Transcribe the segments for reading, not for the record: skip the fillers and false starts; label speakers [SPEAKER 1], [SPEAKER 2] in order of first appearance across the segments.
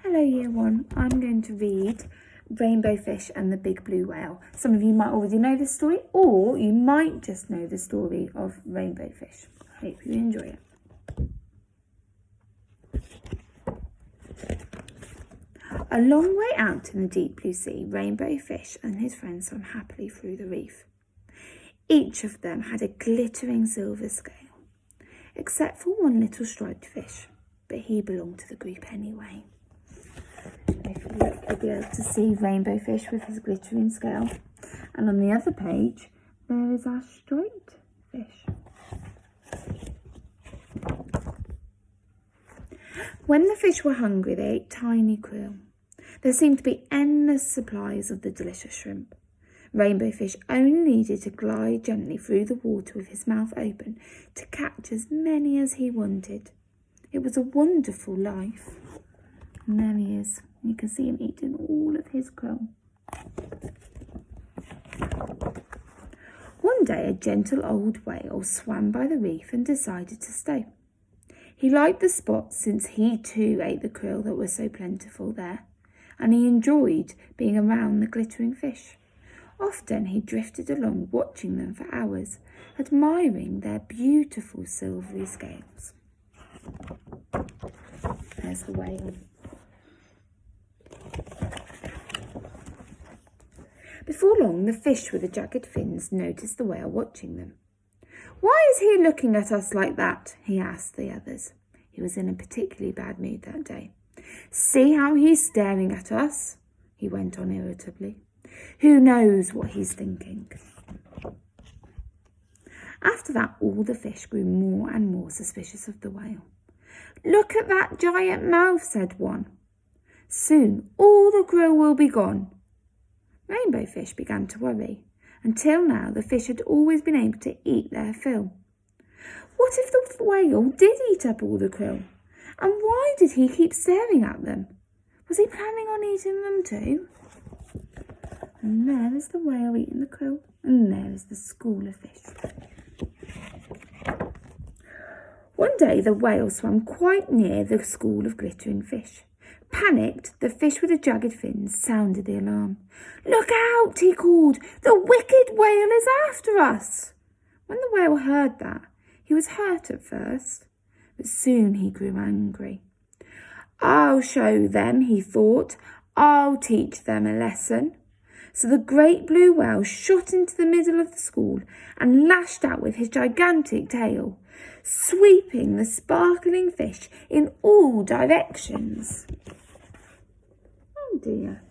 [SPEAKER 1] Hello Year 1, I'm going to read Rainbow Fish and the Big Blue Whale. Some of you might already know this story, or you might just know the story of Rainbow Fish. I hope you enjoy it. A long way out in the deep blue sea, Rainbow Fish and his friends swam happily through the reef. Each of them had a glittering silver scale, except for one little striped fish, but he belonged to the group anyway. If you look, you'll be able to see Rainbow Fish with his glittering scale. And on the other page, there is our striped fish. When the fish were hungry, they ate tiny krill. There seemed to be endless supplies of the delicious shrimp. Rainbow Fish only needed to glide gently through the water with his mouth open to catch as many as he wanted. It was a wonderful life. And there he is. You can see him eating all of his krill. One day, a gentle old whale swam by the reef and decided to stay. He liked the spot since he too ate the krill that were so plentiful there, and he enjoyed being around the glittering fish. Often he drifted along watching them for hours, admiring their beautiful silvery scales. There's the whale. Before long, the fish with the jagged fins noticed the whale watching them. "Why is he looking at us like that?" he asked the others. He was in a particularly bad mood that day. "See how he's staring at us?" he went on irritably. "Who knows what he's thinking?" After that, all the fish grew more and more suspicious of the whale. "Look at that giant mouth," said one. "Soon all the krill will be gone." Rainbow Fish began to worry. Until now, the fish had always been able to eat their fill. What if the whale did eat up all the krill? And why did he keep staring at them? Was he planning on eating them too? And there is the whale eating the krill, and there is the school of fish. One day, the whale swam quite near the school of glittering fish. Panicked, the fish with the jagged fins sounded the alarm. "Look out," he called. "The wicked whale is after us." When the whale heard that, he was hurt at first, but soon he grew angry. "I'll show them," he thought. "I'll teach them a lesson." So the great blue whale shot into the middle of the school and lashed out with his gigantic tail, sweeping the sparkling fish in all directions. Oh dear.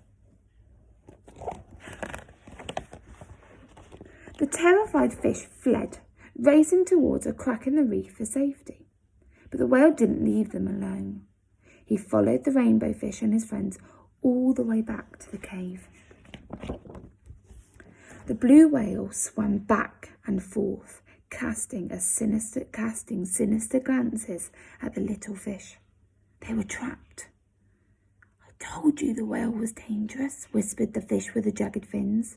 [SPEAKER 1] The terrified fish fled, racing towards a crack in the reef for safety. But the whale didn't leave them alone. He followed the Rainbow Fish and his friends all the way back to the cave. The blue whale swam back and forth, casting sinister glances at the little fish. They were trapped. "I told you the whale was dangerous," whispered the fish with the jagged fins.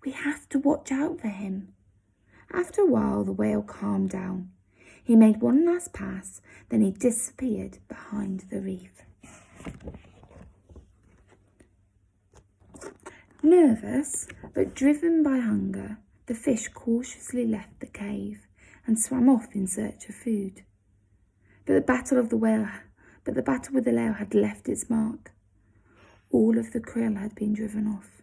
[SPEAKER 1] "We have to watch out for him." After a while, the whale calmed down. He made one last pass, then he disappeared behind the reef. Nervous, but driven by hunger, the fish cautiously left the cave and swam off in search of food. But the battle with the whale had left its mark. All of the krill had been driven off.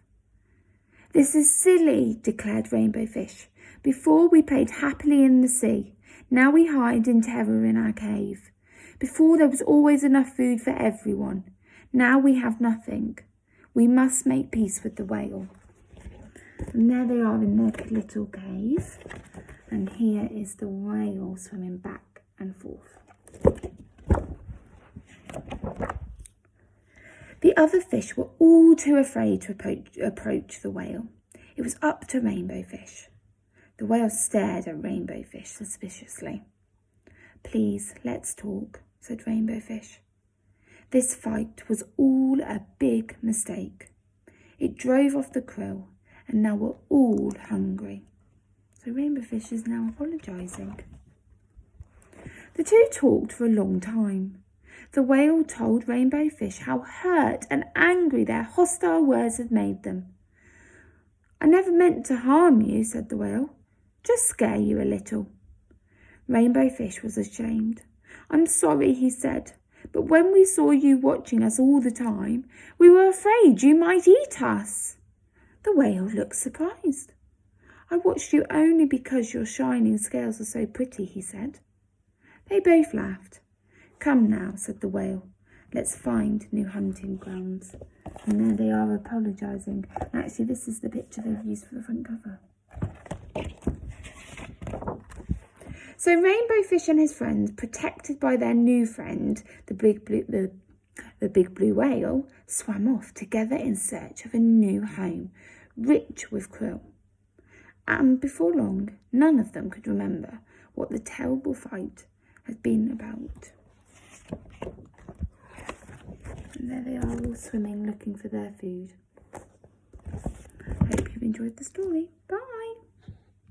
[SPEAKER 1] "This is silly," declared Rainbow Fish. "Before we played happily in the sea. Now we hide in terror in our cave. Before there was always enough food for everyone. Now we have nothing. We must make peace with the whale." And there they are in their little cave. And here is the whale swimming back and forth. The other fish were all too afraid to approach the whale. It was up to Rainbow Fish. The whale stared at Rainbow Fish suspiciously. "Please, let's talk," said Rainbow Fish. "This fight was all a big mistake. It drove off the krill, and now we're all hungry." So Rainbow Fish is now apologising. The two talked for a long time. The whale told Rainbow Fish how hurt and angry their hostile words had made them. "I never meant to harm you," said the whale. "Just scare you a little." Rainbow Fish was ashamed. "I'm sorry," he said, "but when we saw you watching us all the time, we were afraid you might eat us." The whale looked surprised. "I watched you only because your shining scales are so pretty," he said. They both laughed. "Come now," said the whale, "let's find new hunting grounds." And there they are apologising. Actually, this is the picture they've used for the front cover. So Rainbow Fish and his friends, protected by their new friend, the big blue whale, swam off together in search of a new home, rich with krill. And before long, none of them could remember what the terrible fight had been about. And there they are, all swimming, looking for their food. Hope you've enjoyed the story. Bye.